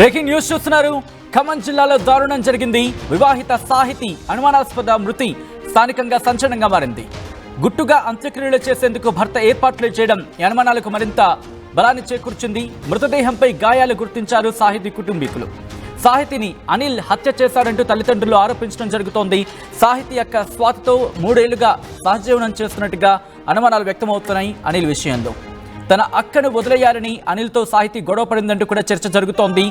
Breaking news చూస్తున్నారు. ఖమ్మం జిల్లాలో దారుణం జరిగింది. వివాహిత సాహితి అనుమానాస్పద మృతి స్థానికంగా సంచలనంగా మారింది. గుట్టుగా అంత్యక్రియలు చేసేందుకు భర్త ఏర్పాట్లు చేయడం అనుమానాలకు మరింత బలాన్ని చేకూర్చింది. మృతదేహంపై గాయాలు గుర్తించారు సాహితి కుటుంబీకులు. సాహితిని అనిల్ హత్య చేశాడంటూ తల్లిదండ్రులు ఆరోపించడం జరుగుతోంది. సాహితి యొక్క స్వాతితో 3 ఏళ్లుగా సహజీవనం చేస్తున్నట్టుగా అనుమానాలు వ్యక్తమవుతున్నాయి. అనిల్ విషయంలో తన అక్కను వదిలేయాలని అనిల్తో సాహితి గొడవ పడిందంటూ కూడా చర్చ జరుగుతోంది.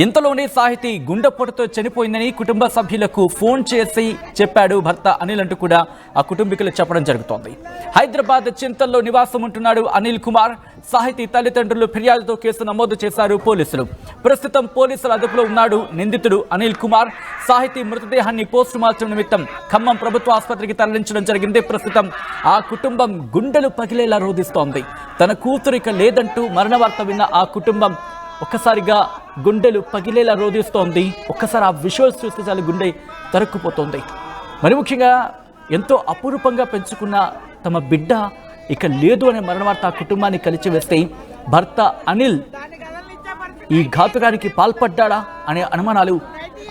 ఇంతలోనే సాహితి గుండెపోటుతో చనిపోయిందని కుటుంబ సభ్యులకు ఫోన్ చేసి చెప్పాడు భర్త అనిల్ అంటూ కూడా ఆ కుటుంబీకులు చెప్పడం జరుగుతోంది. హైదరాబాద్ చింతల్లో నివాసం ఉంటున్నాడు అనిల్ కుమార్. సాహితి తల్లిదండ్రులు ఫిర్యాదుతో కేసు నమోదు చేశారు పోలీసులు. ప్రస్తుతం పోలీసుల అదుపులో ఉన్నాడు నిందితుడు అనిల్ కుమార్. సాహితి మృతదేహాన్ని పోస్ట్ మార్టం నిమిత్తం ఖమ్మం ప్రభుత్వ ఆసుపత్రికి తరలించడం జరిగింది. ప్రస్తుతం ఆ కుటుంబం గుండెలు పగిలేలా రోధిస్తోంది. తన కూతురిక లేదంటూ మరణ వార్త విన్న ఆ కుటుంబం ఒక్కసారిగా గుండెలు పగిలేలా రోధిస్తోంది. ఒక్కసారి ఆ విజువల్స్ చూస్తే చాలు గుండె తరుక్కుపోతోంది. మరి ముఖ్యంగా ఎంతో అపురూపంగా పెంచుకున్న తమ బిడ్డ ఇక లేదు అనే మరణ వార్త ఆ కుటుంబాన్ని కలిచివేస్తే భర్త అనిల్ ఈ ఘాతుకానికి పాల్పడ్డాడా అనే అనుమానాలు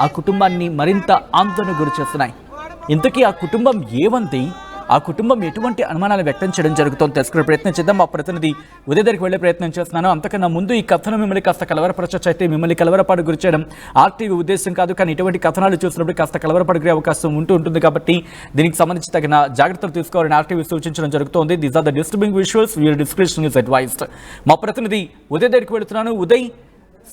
ఆ కుటుంబాన్ని మరింత ఆందోళన గురి చేస్తున్నాయి. ఇంతకీ ఆ కుటుంబం ఏమంది, ఆ కుటుంబం ఎటువంటి అనుమానాలు వ్యక్తం చేయడం జరుగుతుందో తెలుసుకునే ప్రయత్నం చేద్దాం. మా ప్రతినిధి ఉదయ్ దగ్గరికి వెళ్లే ప్రయత్నం చేస్తున్నాను. అంతకన్నా ముందు ఈ కథనం మిమ్మల్ని కాస్త కలవరపరచొచ్చు. అయితే మిమ్మల్ని కలవరపాటు గురి చేయడం ఆర్టీవీ ఉద్దేశం కాదు, కానీ ఇటువంటి కథనాలు చూసినప్పుడు కాస్త కలవరపాటు గురే అవకాశం ఉంటుంది కాబట్టి దీనికి సంబంధించి తగిన జాగ్రత్తలు తీసుకోవాలని ఆర్టీవీ సూచించడం జరుగుతోంది. These are the disturbing visuals, your description is advised. మా ప్రతినిధి ఉదయ్ దగ్గరికి వెళుతున్నాను. ఉదయ్,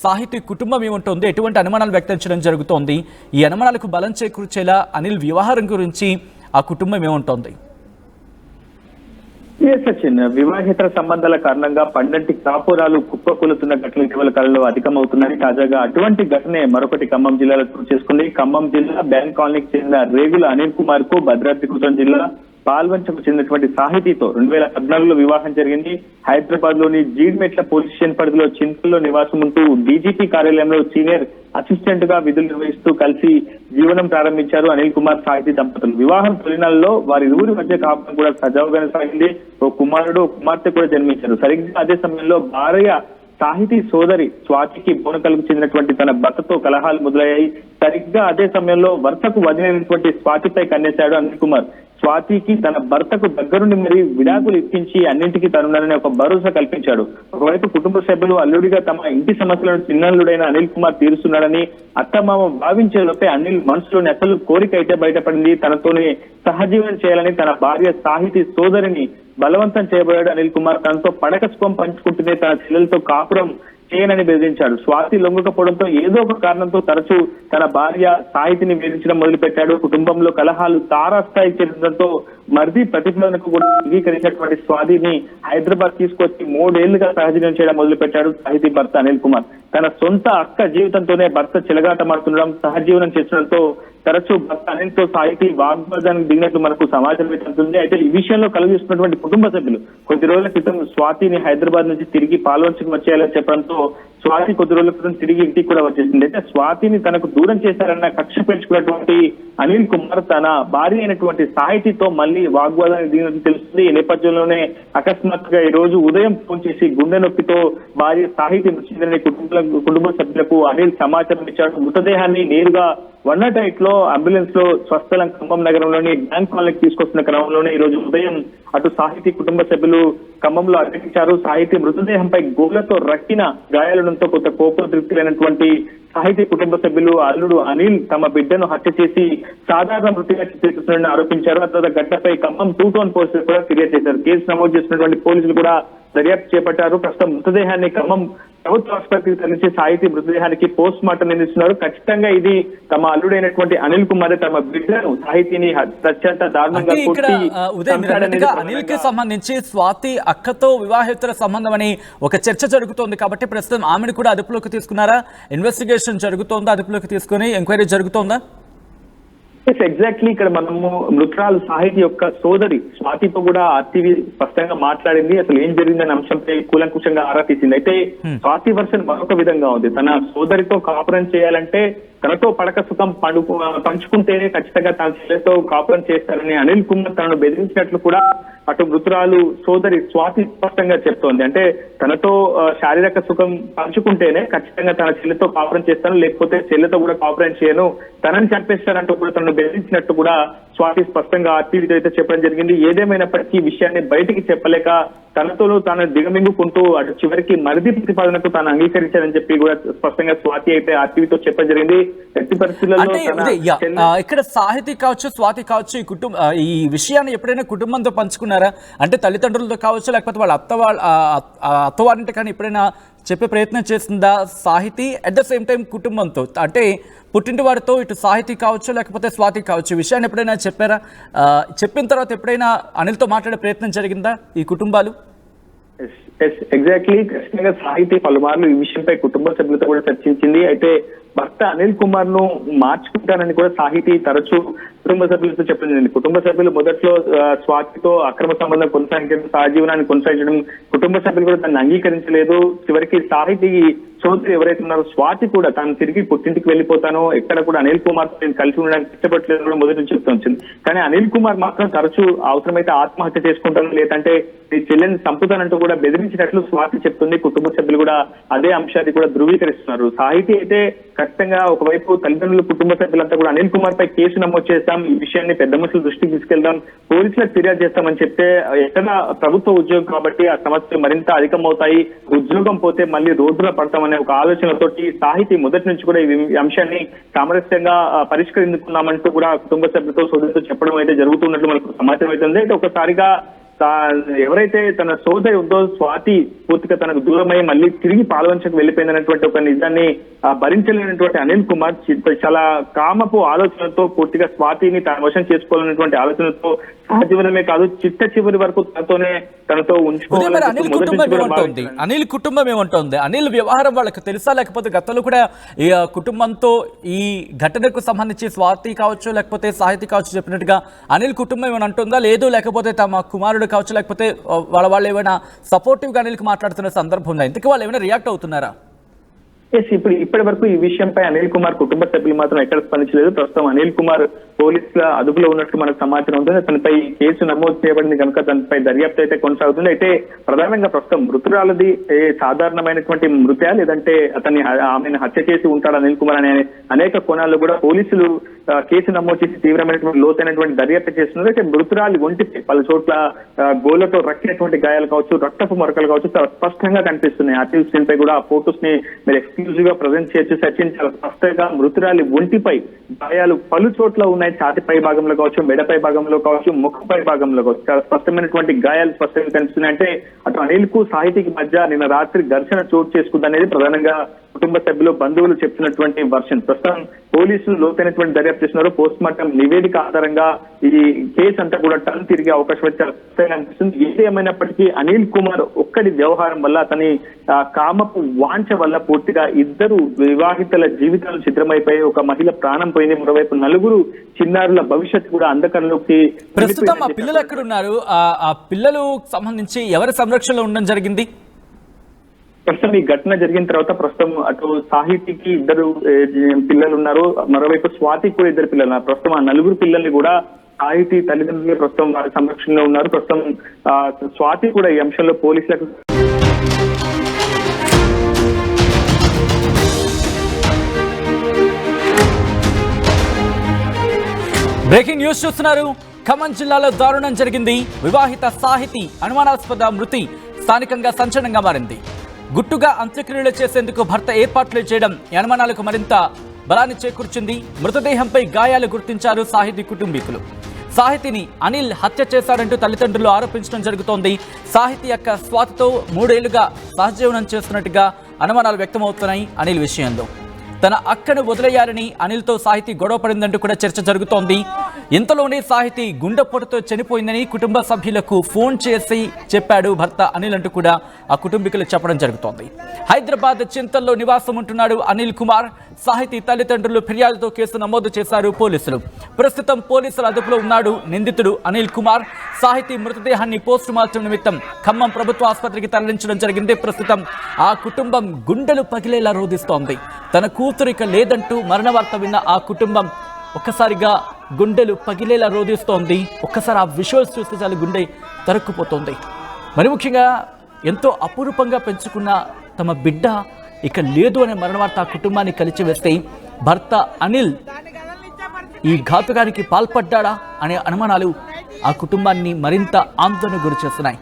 సాహితీ కుటుంబం ఏముంటుంది, ఎటువంటి అనుమానాలు వ్యక్తం చేయడం జరుగుతోంది, ఈ అనుమానాలకు బలం చేకూర్చేలా అనిల్ వ్యవహారం గురించి ఆ కుటుంబం ఏముంటోంది? సచిన్, వివాహేతర సంబంధాల కారణంగా పండంటి కాపురాలు కుప్పకూలుతున్న ఘటనలు ఇటీవల కాలంలో అధికమవుతున్నాయి. తాజాగా అటువంటి ఘటనే మరొకటి ఖమ్మం జిల్లాలో చోటు చేసుకుంది. ఖమ్మం జిల్లా బ్యాంక్ కాలనీకి చెందిన రేగుల అనిల్ కుమార్ కు భద్రాద్రి కొత్తగూడెం జిల్లా పాల్వంచకు చెందినటువంటి సాహితీతో 2014లో వివాహం జరిగింది. హైదరాబాద్ లోని జీడ్మెట్ల పోలీస్ స్టేషన్ పరిధిలో చింతల్లో నివాసం ఉంటూ డీజీపీ కార్యాలయంలో సీనియర్ అసిస్టెంట్ గా విధులు నిర్వహిస్తూ కలిసి జీవనం ప్రారంభించారు అనిల్ కుమార్ సాహితీ దంపతులు. వివాహం తొలినాళ్ళలో వారి ఇరువురి మధ్య కాపురం కూడా సజావుగానే సాగింది. ఓ కుమారుడు, ఓ కుమార్తె కూడా జన్మించారు. సరిగ్గా అదే సమయంలో భార్య సాహితీ సోదరి స్వాతికి బోనకల్కు చెందినటువంటి తన భర్తతో కలహాలు మొదలయ్యాయి. సరిగ్గా అదే సమయంలో వరుసకు వదిలినటువంటి స్వాతిపై కన్నేశాడు అనిల్ కుమార్. స్వాతికి తన భర్తకు దగ్గరుండి మరి విడాకులు ఇప్పించి అన్నింటికీ తనున్నారని ఒక భరోసా కల్పించాడు. ఒకవైపు కుటుంబ సభ్యులు అల్లుడిగా తమ ఇంటి సమస్యలను చిన్నల్లుడైన అనిల్ కుమార్ తీరుస్తున్నాడని అత్తమామ భావించే లోపే అనిల్ మనసులోని అసలు కోరిక అయితే బయటపడింది. తనతోనే సహజీవనం చేయాలని తన భార్య సాహితీ సోదరిని బలవంతం చేయబోయాడు అనిల్ కుమార్. తనతో పడక సుఖం పంచుకుంటూనే తన చెల్లెలతో కాపురం చేయనని బెదిరించాడు. స్వాతి లొంగకపోవడంతో ఏదో ఒక కారణంతో తరచూ తన భార్య సాహితిని వేధించడం మొదలుపెట్టాడు. కుటుంబంలో కలహాలు తారాస్థాయికి చేరడంతో మరిది ప్రతిపాదనకు కూడా అంగీకరించినటువంటి స్వాతిని హైదరాబాద్ తీసుకొచ్చి 3 ఏళ్లుగా సహజీవనం చేయడం మొదలుపెట్టాడు సాహితీ భర్త అనిల్ కుమార్. తన సొంత అక్క జీవితంతోనే భర్త చెలగాటమాడుతుండడం, సహజీవనం చేస్తుండడంతో తరచూ భర్త అనిల్తో సాహితీ వాగ్వాదానికి దిగినట్లు మనకు సమాచారం అవుతుంది. అయితే ఈ విషయంలో కలుగిస్తున్నటువంటి కుటుంబ సభ్యులు కొద్ది రోజుల క్రితం స్వాతిని హైదరాబాద్ నుంచి తిరిగి పాల్వంచకు వచ్చేయాలని చెప్పడంతో స్వాతి కొద్ది రోజుల క్రితం తిరిగి ఇంటికి కూడా వచ్చేసింది. అయితే స్వాతిని తనకు దూరం చేశారన్న కక్ష పెంచుకున్నటువంటి అనిల్ కుమార్ తన భార్య అయినటువంటి సాహితీతో మళ్ళీ వాగ్వాదానికి దిగినట్టు తెలుస్తుంది. ఈ నేపథ్యంలోనే అకస్మాత్తుగా ఈ రోజు ఉదయం ఫోన్ చేసి గుండె నొప్పితో భార్య సాహితీ మృతి కుటుంబ సభ్యులకు అనిల్ సమాచారం ఇచ్చాడు. మృతదేహాన్ని నేరుగా 108 లో అంబులెన్స్ లో స్వస్థలం ఖమ్మం నగరంలోని బ్యాంక్ కాలనీకి తీసుకొస్తున్న క్రమంలోనే ఈ రోజు ఉదయం అటు సాహితీ కుటుంబ సభ్యులు ఖమ్మంలో అడ్డగించారు. సాహితీ మృతదేహంపై గోళ్లతో రక్కిన గాయాలడంతో కొంత కోపోద్రిక్తులైనటువంటి సాహితీ కుటుంబ సభ్యులు అల్లుడు అనిల్ తమ బిడ్డను హత్య చేసి సాధారణ మృతిగా చిత్రీకరిస్తున్నారని ఆరోపించారు. ఆ తర్వాత ఘటనపై ఖమ్మం 2 టౌన్ పోలీసులు కూడా ఫిర్యాదు చేశారు. కేసు నమోదు చేసినటువంటి పోలీసులు కూడా దర్యాప్తు చేపట్టారు. ప్రస్తుతం మృతదేహాన్ని ఖమ్మం ప్రభుత్వ ఆసుపత్రికి తరలించి సాహితీ మృతదేహానికి పోస్ట్ మార్టం నిర్ణయిస్తున్నారు. ఖచ్చితంగా ఇది తమ అల్లుడైనటువంటి అనిల్ కుమార్ తమ బిడ్డను సాహితీని అత్యంత దారుణంగా అనిల్ కి సంబంధించి స్వాతి అక్కతో వివాహేతర సంబంధం అని ఒక చర్చ జరుగుతోంది కాబట్టి ప్రస్తుతం ఆమెను కూడా అదుపులోకి తీసుకున్నారా? ఇన్వెస్టిగేషన్ జరుగుతోందా? అదుపులోకి తీసుకుని ఎంక్వైరీ జరుగుతోందా? ఎగ్జాక్ట్లీ ఇక్కడ మనము మృతురాలు సాహితీ యొక్క సోదరి స్వాతితో కూడా ఆర్టీవీ స్పష్టంగా మాట్లాడింది. అసలు ఏం జరిగిందనే అంశంపై కూలంకుషంగా ఆరా తీసింది. అయితే స్వాతి వర్షన్ మరొక విధంగా ఉంది. తన సోదరితో కాపురం చేయాలంటే తనతో పడక సుఖం పంచుకుంటేనే ఖచ్చితంగా తన చెల్లెతో కాపురం చేస్తారని అనిల్ కుమార్ తనను బెదిరించినట్లు కూడా అటు మృతురాలు సోదరి స్వాతి స్పష్టంగా చెప్తోంది. అంటే తనతో శారీరక సుఖం పంచుకుంటేనే ఖచ్చితంగా తన చెల్లెతో కాపురం చేస్తాను, లేకపోతే చెల్లెతో కూడా కాపురం చేయను, తనని చంపేస్తానంటూ కూడా తనను బెదిరించినట్టు కూడా స్వాతి స్పష్టంగా ఆర్టీవీతో అయితే చెప్పడం జరిగింది. ఏదేమైనప్పటికీ ఈ విషయాన్ని బయటికి చెప్పలేక తనతోనూ తాను దిగమింగుకుంటూ అటు చివరికి మరిది ప్రతిపాదనకు తాను అంగీకరించారని చెప్పి కూడా స్పష్టంగా స్వాతి అయితే ఆర్టీవీతో చెప్పడం జరిగింది. ఎట్టి పరిస్థితుల్లో ఇక్కడ సాహితీ కావచ్చు, స్వాతి కావచ్చు, ఈ విషయాన్ని ఎప్పుడైనా కుటుంబంతో పంచుకున్నారా? అంటే తల్లిదండ్రులతో కావచ్చు, లేకపోతే వాళ్ళ అత్తవారింటి కానీ ఎప్పుడైనా చెప్పే ప్రయత్నం చేసిందా సాహితీ? అట్ ద సేమ్ టైం కుటుంబంతో, అంటే పుట్టింటి వారితో ఇటు సాహితీ కావచ్చు లేకపోతే స్వాతి కావచ్చు, ఈ విషయాన్ని ఎప్పుడైనా చెప్పారా? చెప్పిన తర్వాత ఎప్పుడైనా అనిల్తో మాట్లాడే ప్రయత్నం జరిగిందా ఈ కుటుంబాలు? ఎగ్జాక్ట్లీ, ఖచ్చితంగా సాహితీ పలుమార్లు ఈ విషయంపై కుటుంబ సభ్యులతో కూడా చర్చించింది. అయితే భర్త అనిల్ కుమార్ ను మార్చుకుంటానని కూడా సాహితీ తరచూ కుటుంబ సభ్యులతో చెప్పడం జరిగింది. కుటుంబ సభ్యులు మొదట్లో స్వాతితో అక్రమ సంబంధం కొనసాగించడం, సహజీవనాన్ని కొనసాగించడం కుటుంబ సభ్యులు కూడా దాన్ని అంగీకరించలేదు. చివరికి సాహితీ సోదరి ఎవరైతే ఉన్నారో స్వాతి కూడా తాను తిరిగి పుట్టింటికి వెళ్ళిపోతాను, ఎక్కడ కూడా అనిల్ కుమార్ తో నేను కలిసి ఉండడానికి ఇష్టపడలేదు కూడా మొదటి నుంచి చెప్తూ వచ్చింది. కానీ అనిల్ కుమార్ మాత్రం తరచూ అవసరమైతే ఆత్మహత్య చేసుకుంటాను, లేదంటే ఈ చెల్లెని చంపుతానంటూ కూడా బెదిరించినట్లు స్వాతి చెప్తుంది. కుటుంబ సభ్యులు కూడా అదే అంశాన్ని కూడా ధృవీకరిస్తున్నారు. సాహితీ అయితే ఖచ్చితంగా ఒకవైపు తల్లిదండ్రులు, కుటుంబ సభ్యులంతా కూడా అనిల్ కుమార్ పై కేసు నమోదు చేస్తాం, ఈ విషయాన్ని పెద్ద మనుషుల దృష్టికి తీసుకెళ్దాం, పోలీసులకు ఫిర్యాదు చేస్తామని చెప్తే ఎక్కడ ప్రభుత్వ ఉద్యోగం కాబట్టి ఆ సమస్యలు మరింత అధికమవుతాయి, ఉద్యోగం పోతే మళ్ళీ రోడ్డున పడతామనే ఒక ఆలోచనతోటి సాహితీ మొదటి నుంచి కూడా ఈ అంశాన్ని సామరస్యంగా పరిష్కరించుకున్నామంటూ కూడా కుటుంబ సభ్యులతో సోదరులతో చెప్పడం అయితే జరుగుతున్నట్లు మనకు సమాచారం అవుతుంది. అయితే ఒకసారిగా ఎవరైతే తన సోదరి ఉందో స్వాతి పూర్తిగా తనకు దూరమై మళ్ళీ తిరిగి పాల్వంచకు వెళ్ళిపోయిందన్నటువంటి ఒక నిజాన్ని భరించలేనటువంటి అనిల్ కుమార్ చాలా కామపు ఆలోచనలతో పూర్తిగా స్వాతిని తన వశం చేసుకోవాలన్నటువంటి ఆలోచనతో సహజీవనమే కాదు చిట్ట చివరి వరకు తనతో ఉంచుకోవాలి. అనిల్ కుటుంబం ఏమంటోంది? అనిల్ వ్యవహారం వాళ్ళకి తెలుసా, లేకపోతే గతంలో కూడా ఈ కుటుంబంతో ఈ ఘటనకు సంబంధించి స్వాతి కావచ్చు లేకపోతే సాహితీ కావచ్చు చెప్పినట్టుగా అనిల్ కుటుంబం ఏమైనా అంటుందా? లేదు లేకపోతే తమ కుమారుడు కావచ్చు లేకపోతే వాళ్ళు ఏమైనా సపోర్టివ్ గా అనిల్కి మాట్లాడుతున్న సందర్భం ఉందా? ఇంతకీ వాళ్ళు ఏమైనా రియాక్ట్ అవుతున్నారా? ఇప్పటి వరకు ఈ విషయంపై అనిల్ కుమార్ కుటుంబ సభ్యులు మాత్రం ఎక్కడ స్పందించలేదు. ప్రస్తుతం అనిల్ కుమార్ పోలీసుల అదుపులో ఉన్నట్టు మనకు సమాచారం ఉంటుంది. తనపై కేసు నమోదు చేయబడింది కనుక తనపై దర్యాప్తు అయితే కొనసాగుతుంది. అయితే ప్రధానంగా ప్రస్తుతం మృతురాలది సాధారణమైనటువంటి మృత్యా, లేదంటే ఆమెను హత్య చేసి ఉంటాడు అనిల్ కుమార్ అనే అనేక కోణాల్లో కూడా పోలీసులు కేసు నమోదు చేసి తీవ్రమైనటువంటి లోతైనటువంటి దర్యాప్తు చేస్తున్నారు. అయితే మృతురాలి ఒంటిపై పలు చోట్ల గోళ్లతో రక్కినటువంటి గాయాలు కావచ్చు, రక్తపు మరకలు కావచ్చు చాలా స్పష్టంగా కనిపిస్తున్నాయి. ఆర్టీవీ స్క్రీన్ పై కూడా ఆ ఫోటోస్ ని మీరు ఎక్స్క్లూజివ్ గా ప్రజెంట్ చేయొచ్చు. సచిన్ చాలా స్పష్టంగా మృతురాలి ఒంటిపై గాయాలు పలు చోట్ల ఉన్నాయి. ఛాతిపై భాగంలో కావచ్చు, మెడపై భాగంలో కావచ్చు, ముఖపై భాగంలో కావచ్చు చాలా స్పష్టమైనటువంటి గాయాలు స్పష్టంగా కనిపిస్తున్నాయి. అంటే అటు అనిల్ కు సాహితీకి మధ్య నిన్న రాత్రి ఘర్షణ చోటు చేసుకుంది అనేది ప్రధానంగా కుటుంబ సభ్యులు, బంధువులు చెప్తున్నటువంటి వర్షన్. ప్రస్తుతం పోలీసులు లోతైనటువంటి దర్యాప్తు చేస్తున్నారు. పోస్ట్ మార్టం నివేదిక ఆధారంగా ఈ కేసు అంతా కూడా టర్న్ తిరిగే అవకాశం అయితే స్పష్టంగా అనిపిస్తుంది. ఏది ఏమైనప్పటికీ అనిల్ కుమార్ ఒక్కడి వ్యవహారం వల్ల, అతని కామపు వాంఛ వల్ల పూర్తిగా ఇద్దరు వివాహితుల జీవితాలు చిత్రమైపోయి ఒక మహిళ ప్రాణం పోయింది. మరోవైపు నలుగురు చిన్నారుల భవిష్యత్తు కూడా అంధకారంలోకి. ప్రస్తుతం ఆ పిల్లలు ఎక్కడ ఉన్నారు? ఆ పిల్లలు సంబంధించి ఎవరి సంరక్షణలో ఉండడం జరిగింది? ప్రస్తుతం ఈ ఘటన జరిగిన తర్వాత ప్రస్తుతం అటు సాహితీకి ఇద్దరు పిల్లలు ఉన్నారు, మరోవైపు స్వాతికి కూడా ఇద్దరు పిల్లలు ఉన్నారు. ప్రస్తుతం ఆ నలుగురు పిల్లల్ని కూడా సాహితీ తల్లిదండ్రులు ప్రస్తుతం వారి సంరక్షణలో ఉన్నారు. ప్రస్తుతం స్వాతి కూడా ఈ అంశంలో పోలీసులకు బ్రేకింగ్ న్యూస్ చూస్తున్నారు. ఖమ్మం జిల్లాలో దారుణం జరిగింది. వివాహిత సాహితీ అనుమానాస్పద మృతి స్థానికంగా సంచలనంగా మారింది. గుట్టుగా అంత్యక్రియలు చేసేందుకు భర్త ఏర్పాట్లు చేయడం అనుమానాలకు మరింత బలాన్ని చేకూర్చింది. మృతదేహంపై గాయాలు గుర్తించారు సాహితీ కుటుంబీకులు. సాహితీని అనిల్ హత్య చేశాడంటూ తల్లిదండ్రులు ఆరోపించడం జరుగుతోంది. సాహితీ యొక్క స్వాతితో 3 ఏళ్లుగా సహజీవనం చేస్తున్నట్టుగా అనుమానాలు వ్యక్తమవుతున్నాయి. అనిల్ విషయంలో తన అక్కను వదిలేయాలని అనిల్తో సాహితీ గొడవ పడిందంటూ కూడా చర్చ జరుగుతోంది. ఇంతలోనే సాహితీ గుండెపోటుతో చనిపోయిందని కుటుంబ సభ్యులకు ఫోన్ చేసి చెప్పాడు భర్త అనిల్ అంటూ కూడా ఆ కుటుంబీకులు చెప్పడం జరుగుతోంది. హైదరాబాద్ చింతల్లో నివాసం ఉంటున్నాడు అనిల్ కుమార్. సాహితీ తల్లిదండ్రులు ఫిర్యాదుతో కేసు నమోదు చేశారు పోలీసులు. ప్రస్తుతం పోలీసుల అదుపులో ఉన్నాడు నిందితుడు అనిల్ కుమార్. సాహితీ మృతదేహాన్ని పోస్ట్ మార్టం నిమిత్తం ఖమ్మం ప్రభుత్వ ఆసుపత్రికి తరలించడం జరిగింది. ప్రస్తుతం ఆ కుటుంబం గుండెలు పగిలేలా రోధిస్తోంది. తన కూతురిక లేదంటూ మరణ వార్త విన్న ఆ కుటుంబం ఒక్కసారిగా గుండెలు పగిలేలా రోధిస్తోంది. ఒక్కసారి ఆ విజువల్స్ చూస్తే చాలు గుండె తరుక్కుపోతోంది. మరి ముఖ్యంగా ఎంతో అపురూపంగా పెంచుకున్న తమ బిడ్డ ఇక లేదు అనే మరణ వార్త ఆ కుటుంబాన్ని కలిచివేస్తే భర్త అనిల్ ఈ ఘాతుకానికి పాల్పడ్డా అనే అనుమానాలు ఆ కుటుంబాన్ని మరింత ఆందోళన గురి చేస్తున్నాయి.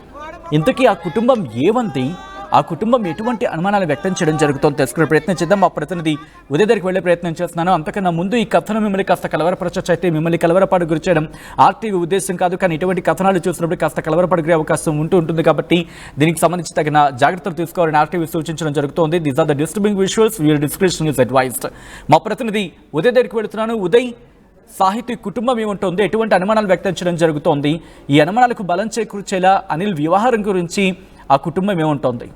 ఇంతకీ ఆ కుటుంబం ఏమంది, ఆ కుటుంబం ఎటువంటి అనుమానాలు వ్యక్తం చేయడం జరుగుతుందో తెలుసుకునే ప్రయత్నం చేద్దాం. మా ప్రతినిధి ఉదయ్ దగ్గరికి వెళ్లే ప్రయత్నం చేస్తున్నాను. అంతకన్నా ముందు ఈ కథనం మిమ్మల్ని కాస్త కలవరపరచొచ్చు. అయితే మిమ్మల్ని కలవరపాటు గురి చేయడం ఆర్టీవీ ఉద్దేశం కాదు, కానీ ఇటువంటి కథనాలు చూసినప్పుడు కాస్త కలవరపాటు గురే అవకాశం ఉంటుంది కాబట్టి దీనికి సంబంధించి తగిన జాగ్రత్తలు తీసుకోవాలని ఆర్టీవీ సూచించడం జరుగుతోంది. These are the disturbing visuals, your description is advised. మా ప్రతినిధి ఉదయ్ దగ్గరికి వెళుతున్నాను. ఉదయ్, సాహితీ కుటుంబం ఏముంటుంది, ఎటువంటి అనుమానాలు వ్యక్తం చేయడం జరుగుతోంది, ఈ అనుమానాలకు బలం చేకూర్చేలా అనిల్ వ్యవహారం గురించి ఆ కుటుంబం ఏముంటోంది?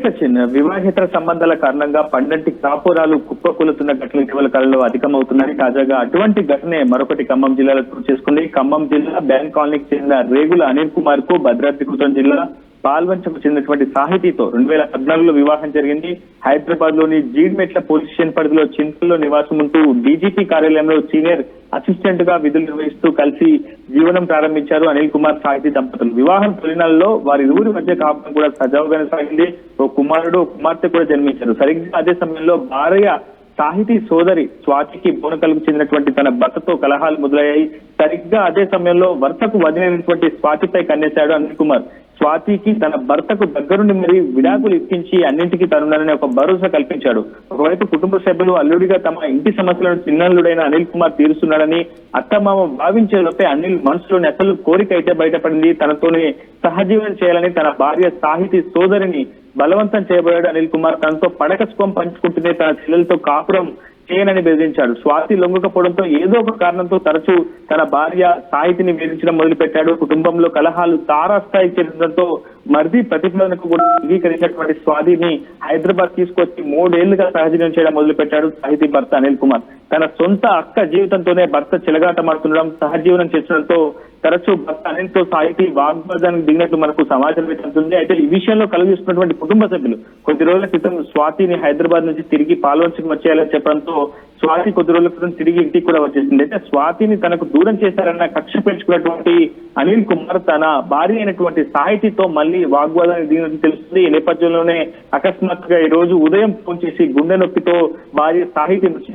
సచిన్, వివాహేతర సంబంధాల కారణంగా పండంటి కాపురాలు కుప్పకూలుతున్న ఘటనలు ఇటీవల కాలంలో అధికమవుతున్నాయి. తాజాగా అటువంటి ఘటనే మరొకటి ఖమ్మం జిల్లాలో చోటు చేసుకుంది. ఖమ్మం జిల్లా బ్యాంక్ కాలనీకి చెందిన రేగుల అనిల్ కుమార్ కు భద్రాద్రి జిల్లా పాల్వంచకు చెందినటువంటి సాహితీతో 2014లో వివాహం జరిగింది. హైదరాబాద్ లోని జీడిమెట్ల పోలీస్ స్టేషన్ పరిధిలో చింతల్లో నివాసం ఉంటూ డీజీపీ కార్యాలయంలో సీనియర్ అసిస్టెంట్ గా విధులు నిర్వహిస్తూ కలిసి జీవనం ప్రారంభించారు అనిల్ కుమార్ సాహితీ దంపతులు. వివాహం తొలినాళ్ళలో వారి ఇరువురి మధ్య కాపురం కూడా సజావుగానే సాగింది. ఓ కుమారుడు కుమార్తె కూడా జన్మించారు. సరిగ్గా అదే సమయంలో భార్య సాహితీ సోదరి స్వాతికి బోనకల్కు చెందినటువంటి తన భర్తతో కలహాలు మొదలయ్యాయి. సరిగ్గా అదే సమయంలో భర్తకు వదిలినటువంటి స్వాతిపై కన్నేశాడు అనిల్ కుమార్. స్వాతికి తన భర్తకు దగ్గరుండి మరి విడాకులు ఇప్పించి అన్నింటికీ తనున్నారని ఒక భరోసా కల్పించాడు. ఒకవైపు కుటుంబ సభ్యులు అల్లుడిగా తమ ఇంటి సమస్యలను చిన్నల్లుడైన అనిల్ కుమార్ తీరుస్తున్నాడని అత్తమామ భావించే లోపే అనిల్ మనసులోని అసలు కోరిక అయితే బయటపడింది. తనతోనే సహజీవనం చేయాలని తన భార్య సాహితీ సోదరిని బలవంతం చేయబోయాడు అనిల్ కుమార్. తనతో పడక సుఖం పంచుకుంటూనే తన చెల్లెలతో కాపురం చేయనని బెదిరించాడు. స్వాతి లొంగకపోవడంతో ఏదో ఒక కారణంతో తరచూ తన భార్య సాహితిని వేధించడం మొదలుపెట్టాడు. కుటుంబంలో కలహాలు తారాస్థాయికి చేరడంతో మరిది ప్రతిపాదనకు కూడా అంగీకరించినటువంటి స్వాతిని హైదరాబాద్ తీసుకొచ్చి 3 ఏళ్లుగా సహజీవనం చేయడం మొదలుపెట్టాడు సాహితీ భర్త అనిల్ కుమార్. తన సొంత అక్క జీవితంతోనే భర్త చెలగాటమాడుతుండడం, సహజీవనం చేసడంతో తరచూ భర్త అనిల్ తో సాహితీ వాగ్వాదానికి దిగినట్లు మనకు సమాచారం అవుతుంది. అయితే ఈ విషయంలో కలుగిస్తున్నటువంటి కుటుంబ సభ్యులు కొద్ది రోజుల క్రితం స్వాతిని హైదరాబాద్ నుంచి తిరిగి పాల్వంచకు వచ్చేయాలని చెప్పడంతో స్వాతి కొద్ది రోజుల క్రితం తిరిగి ఇంటికి కూడా వచ్చేసింది. అయితే స్వాతిని తనకు దూరం చేశారన్న కక్ష పెంచుకున్నటువంటి అనిల్ కుమార్ తన భార్య అయినటువంటి సాహితీతో మళ్ళీ వాగ్వాదానికి దిగినట్టు తెలుస్తుంది. ఈ నేపథ్యంలోనే అకస్మాత్తుగా ఈ రోజు ఉదయం ఫోన్ చేసి గుండె నొప్పితో భార్య సాహితీ మృతి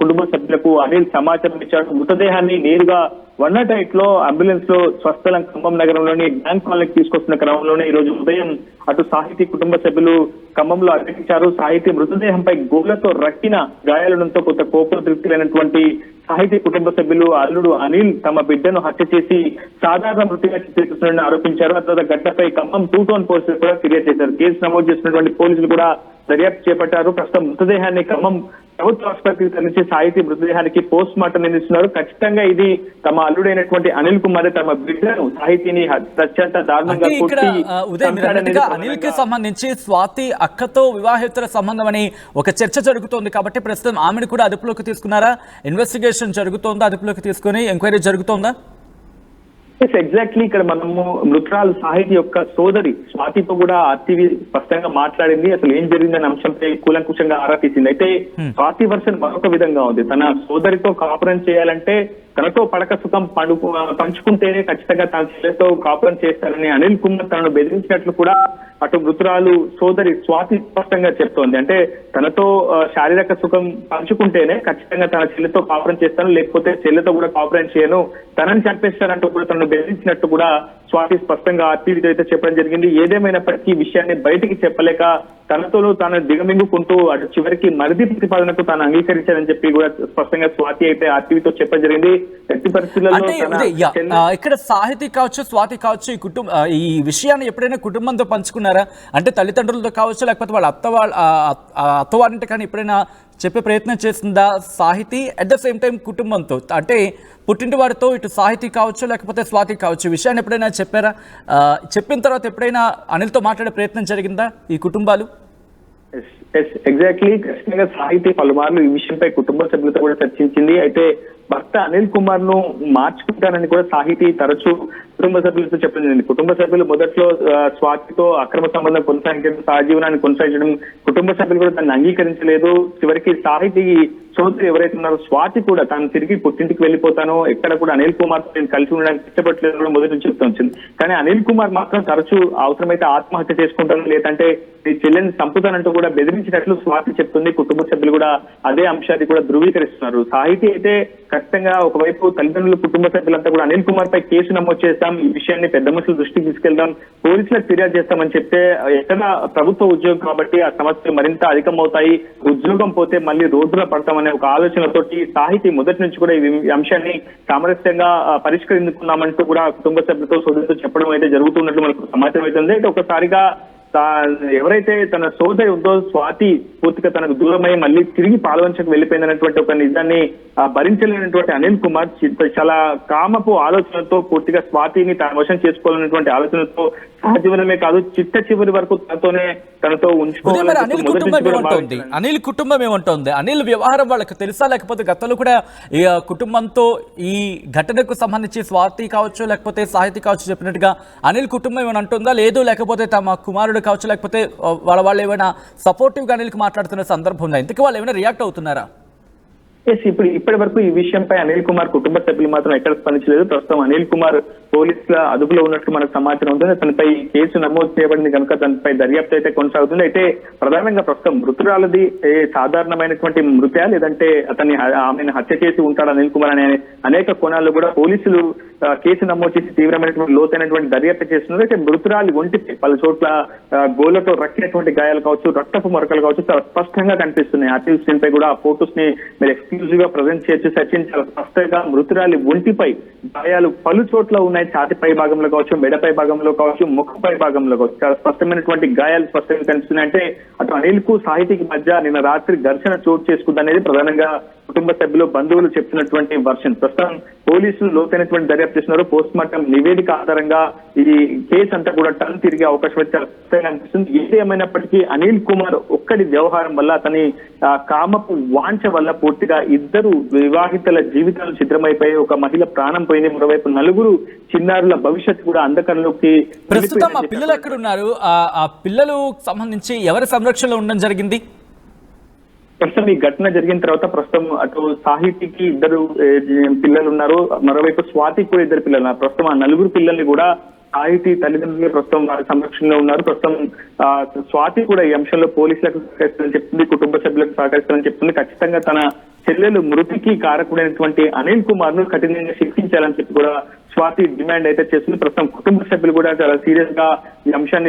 కుటుంబ సభ్యులకు అనిల్ సమాచారం ఇచ్చాడు. మృతదేహాన్ని నేరుగా 108 లో అంబులెన్స్ లో స్వస్థలం ఖమ్మం నగరంలోని బ్యాంక్ కాలనీకి తీసుకొస్తున్న క్రమంలోనే ఈ రోజు ఉదయం అటు సాహితీ కుటుంబ సభ్యులు ఖమ్మంలో అడ్డగించారు. సాహితీ మృతదేహంపై గోళ్లతో రక్కిన గాయాలడంతో కొంత కోపతృప్తులైనటువంటి సాహితీ కుటుంబ సభ్యులు అల్లుడు అనిల్ తమ బిడ్డను హత్య చేసి సాధారణ మృతిగా చిత్రీకరిస్తున్నారని ఆరోపించారు. ఆ తర్వాత ఘటనపై ఖమ్మం 2 టౌన్ పోలీసులు కూడా ఫిర్యాదు చేశారు. కేసు నమోదు చేసినటువంటి పోలీసులు కూడా దర్యాప్తు చేపట్టారు. ప్రస్తుతం మృతదేహాన్ని ఖమ్మం ప్రభుత్వ ఆసుపత్రికి తరలించి సాహితీ మృతదేహానికి పోస్ట్ మార్టం నిర్మిస్తున్నారు. ఖచ్చితంగా ఇది తమ అల్లుడైనటువంటి అనిల్ కుమార్ తమ బిడ్డను సాహితీని అత్యంత దారుణంగా అనిల్ కి సంబంధించి స్వాతి అక్కతో వివాహేతర సంబంధం అని ఒక చర్చ జరుగుతోంది కాబట్టి ప్రస్తుతం ఆమెను కూడా అదుపులోకి తీసుకున్నారా? ఇన్వెస్టిగేషన్ జరుగుతోందా? అదుపులోకి తీసుకుని ఎంక్వైరీ జరుగుతోందా? ఎగ్జాక్ట్లీ ఇక్కడ మనము మృతురాలు సాహితీ యొక్క సోదరి స్వాతితో కూడా ఆర్టీవీ స్పష్టంగా మాట్లాడింది. అసలు ఏం జరిగిందనే అంశంపై కూలంకుషంగా ఆరా తీసింది. అయితే స్వాతి వర్షన్ మరొక విధంగా ఉంది. తన సోదరితో కాపురం చేయాలంటే తనతో పడక సుఖం పంచుకుంటేనే ఖచ్చితంగా తన చెల్లెతో కాపురం చేస్తారని అనిల్ కుమార్ తనను బెదిరించినట్లు కూడా అటు మృతురాలు సోదరి స్వాతి స్పష్టంగా చెప్తోంది. అంటే తనతో శారీరక సుఖం పంచుకుంటేనే ఖచ్చితంగా తన చెల్లెతో కాపురం చేస్తాను, లేకపోతే చెల్లెతో కూడా కాపురం చేయను, తనని చంపేస్తానంటూ కూడా తనను బెదిరించినట్టు కూడా స్వాతి స్పష్టంగా ఆర్టీవీతో అయితే చెప్పడం జరిగింది. ఏదేమైనప్పటికీ ఈ విషయాన్ని బయటికి చెప్పలేక తనతో తాను దిగమింగుకుంటూ అటు చివరికి మరిది ప్రతిపాదనకు తాను అంగీకరించారని చెప్పి కూడా స్పష్టంగా స్వాతి అయితే ఆర్టీవీతో చెప్పడం జరిగింది. ఎట్టి పరిస్థితుల్లో ఇక్కడ సాహితీ కావచ్చు, స్వాతి కావచ్చు, ఈ విషయాన్ని ఎప్పుడైనా కుటుంబంతో పంచుకున్నారా? అంటే తల్లిదండ్రులతో కావచ్చు, లేకపోతే వాళ్ళ అత్తవారింటి కానీ ఎప్పుడైనా చెప్పే ప్రయత్నం చేసిందా సాహితీ? అట్ ద సేమ్ టైం కుటుంబంతో అంటే పుట్టింటి వారితో ఇటు సాహితీ కావచ్చు లేకపోతే స్వాతి కావచ్చు ఈ విషయాన్ని ఎప్పుడైనా చెప్పారా? చెప్పిన తర్వాత ఎప్పుడైనా అనిల్తో మాట్లాడే ప్రయత్నం జరిగిందా ఈ కుటుంబాలు? ఎగ్జాక్ట్లీ ఖచ్చితంగా సాహితీ పలుమార్లు ఈ విషయంపై కుటుంబ సభ్యులతో కూడా చర్చించింది. అయితే భర్త అనిల్ కుమార్ ను మార్చుకుంటానని కూడా సాహితీ తరచూ కుటుంబ సభ్యులతో చెప్పింది. కుటుంబ సభ్యులు మొదట్లో స్వాతితో అక్రమ సంబంధం కొనసాగించడం, సహజీవనాన్ని కొనసాగించడం, కుటుంబ సభ్యులు కూడా దాన్ని అంగీకరించలేదు. చివరికి సాహితీ సోదరి ఎవరైతే ఉన్నారో స్వాతి కూడా తాను తిరిగి పుట్టింటికి వెళ్ళిపోతాను, ఎక్కడ కూడా అనిల్ కుమార్ తో నేను కలిసి ఉండడానికి ఇష్టపడలేదు కూడా మొదటి నుంచి చెప్తూ వచ్చింది. కానీ అనిల్ కుమార్ మాత్రం తరచూ అవసరమైతే ఆత్మహత్య చేసుకుంటాను, లేదంటే ఈ చెల్లెని చంపుతానంటూ కూడా బెదిరించినట్లు స్వాతి చెప్తుంది. కుటుంబ సభ్యులు కూడా అదే అంశాన్ని కూడా ధృవీకరిస్తున్నారు. సాహితీ అయితే ఖచ్చితంగా ఒకవైపు తల్లిదండ్రులు, కుటుంబ సభ్యులంతా కూడా అనిల్ కుమార్ పై కేసు నమోదు చేస్తాం, ఈ విషయాన్ని పెద్ద మనుషుల దృష్టికి తీసుకెళ్దాం, పోలీసులకు ఫిర్యాదు చేస్తామని చెప్తే ఎక్కడ ప్రభుత్వ ఉద్యోగం కాబట్టి ఆ సమస్యలు మరింత అధికమవుతాయి, ఉద్యోగం పోతే మళ్ళీ రోడ్డున పడతామనే ఒక ఆలోచనతోటి సాహితీ మొదటి నుంచి కూడా ఈ అంశాన్ని సామరస్యంగా పరిష్కరించుకున్నామంటూ కూడా కుటుంబ సభ్యులతో సోదరులతో చెప్పడం అయితే జరుగుతున్నట్లు మనకు సమాచారం అవుతుంది. అయితే ఒకసారిగా ఎవరైతే తన సోదరి ఉందో స్వాతి పూర్తిగా తనకు దూరమై మళ్ళీ తిరిగి పాల్వంచకు వెళ్ళిపోయిందన్నటువంటి ఒక నిజాన్ని భరించలేనటువంటి అనిల్ కుమార్ చాలా కామపు ఆలోచనతో పూర్తిగా స్వాతిని తన వశం చేసుకోవాలన్నటువంటి ఆలోచనతో సహజీవనమే కాదు చిట్ట చివరి వరకు తనతో ఉంచుకోవాలి. అనిల్ కుటుంబం ఏమంటోంది? అనిల్ వ్యవహారం వాళ్ళకి తెలుసా, లేకపోతే గతంలో కూడా ఈ కుటుంబంతో ఈ ఘటనకు సంబంధించి స్వాతి కావచ్చు లేకపోతే సాహితీ కావచ్చు చెప్పినట్టుగా అనిల్ కుటుంబం ఏమైనా అంటుందా, లేదు లేకపోతే తమ కుమారుడు కావచ్చు లేకపోతే వాళ్ళు ఏమైనా సపోర్టివ్ గా అనిల్కి మాట్లాడుతున్న సందర్భం ఉందా? ఇంతకీ వాళ్ళు ఏమైనా రియాక్ట్ అవుతున్నారా? ఇప్పటి వరకు ఈ విషయంపై అనిల్ కుమార్ కుటుంబ సభ్యులు మాత్రం ఎక్కడ స్పందించలేదు. ప్రస్తుతం అనిల్ కుమార్ పోలీసుల అదుపులో ఉన్నట్లు మనకు సమాచారం ఉంటుంది. తనపై కేసు నమోదు చేయబడింది కనుక తనపై దర్యాప్తు అయితే కొనసాగుతుంది. అయితే ప్రధానంగా ప్రస్తుతం మృతురాలది సాధారణమైనటువంటి మృత్యా, లేదంటే ఆమెను హత్య చేసి ఉంటాడు అనిల్ కుమార్ అనే అనేక కోణాల్లో కూడా పోలీసులు కేసు నమోదు చేసి తీవ్రమైనటువంటి లోతైనటువంటి దర్యాప్తు చేస్తున్నారు. అయితే మృతురాలి ఒంటిపై పలు చోట్ల గోళ్లతో రక్కినటువంటి గాయాలు కావచ్చు, రక్తపు మరకలు కావచ్చు చాలా స్పష్టంగా కనిపిస్తున్నాయి. ఆర్టీవీ స్క్రీన్ పై కూడా ఆ ఫోటోస్ ని మీరు ఎక్స్క్లూజివ్ గా ప్రజెంట్ చేయొచ్చు. సచిన్ చాలా స్పష్టంగా మృతురాలి ఒంటిపై గాయాలు పలు చోట్ల ఉన్నాయి. ఛాతి పై భాగంలో కావచ్చు, మెడపై భాగంలో కావచ్చు, ముఖపై భాగంలో కావచ్చు చాలా స్పష్టమైనటువంటి గాయాలు స్పష్టంగా కనిపిస్తున్నాయి. అంటే అటు అనిల్ కు సాహితీకి మధ్య నిన్న రాత్రి ఘర్షణ చోటు చేసుకుంది అనేది ప్రధానంగా కుటుంబ సభ్యులు, బంధువులు చెప్తున్నటువంటి వర్షన్. ప్రస్తుతం పోలీసులు లోతైనటువంటి దర్యాప్తు చేస్తున్నారు. పోస్ట్ మార్టం నివేదిక ఆధారంగా ఈ కేసు అంతా కూడా టర్న్ తిరిగే అవకాశం అయితే చాలా స్పష్టంగా అనిపిస్తుంది. ఏది ఏమైనప్పటికీ అనిల్ కుమార్ ఒక్కడి వ్యవహారం వల్ల, అతని కామపు వాంఛ వల్ల పూర్తిగా ఇద్దరు వివాహితుల జీవితాలు చిత్రమైపోయి ఒక మహిళ ప్రాణం పోయింది. మరోవైపు నలుగురు చిన్నారుల భవిష్యత్తు కూడా అంధకారంలోకి. ప్రస్తుతం ఆ పిల్లలు ఎక్కడున్నారు? ఆ పిల్లలు సంబంధించి ఎవరి సంరక్షణలో ఉండడం జరిగింది? ప్రస్తుతం ఈ ఘటన జరిగిన తర్వాత ప్రస్తుతం అటు సాహితీకి ఇద్దరు పిల్లలు ఉన్నారు, మరోవైపు స్వాతికి కూడా ఇద్దరు పిల్లలు ఉన్నారు. ప్రస్తుతం ఆ నలుగురు పిల్లల్ని కూడా సాహితీ తల్లిదండ్రులు ప్రస్తుతం వారి సంరక్షణలో ఉన్నారు. ప్రస్తుతం స్వాతి కూడా ఈ అంశంలో పోలీసులకు సహకరిస్తారని చెప్తుంది, కుటుంబ సభ్యులకు సహకరిస్తారని చెప్తుంది. ఖచ్చితంగా తన చెల్లెలు మృతికి కారకుడైనటువంటి అనిల్ కుమార్ ను కఠినంగా శిక్షించాలని చెప్పి కూడా స్వాతి డిమాండ్ అయితే చేస్తుంది. ప్రస్తుతం కుటుంబ సభ్యులు కూడా చాలా సీరియస్ గా ఈ అంశాన్ని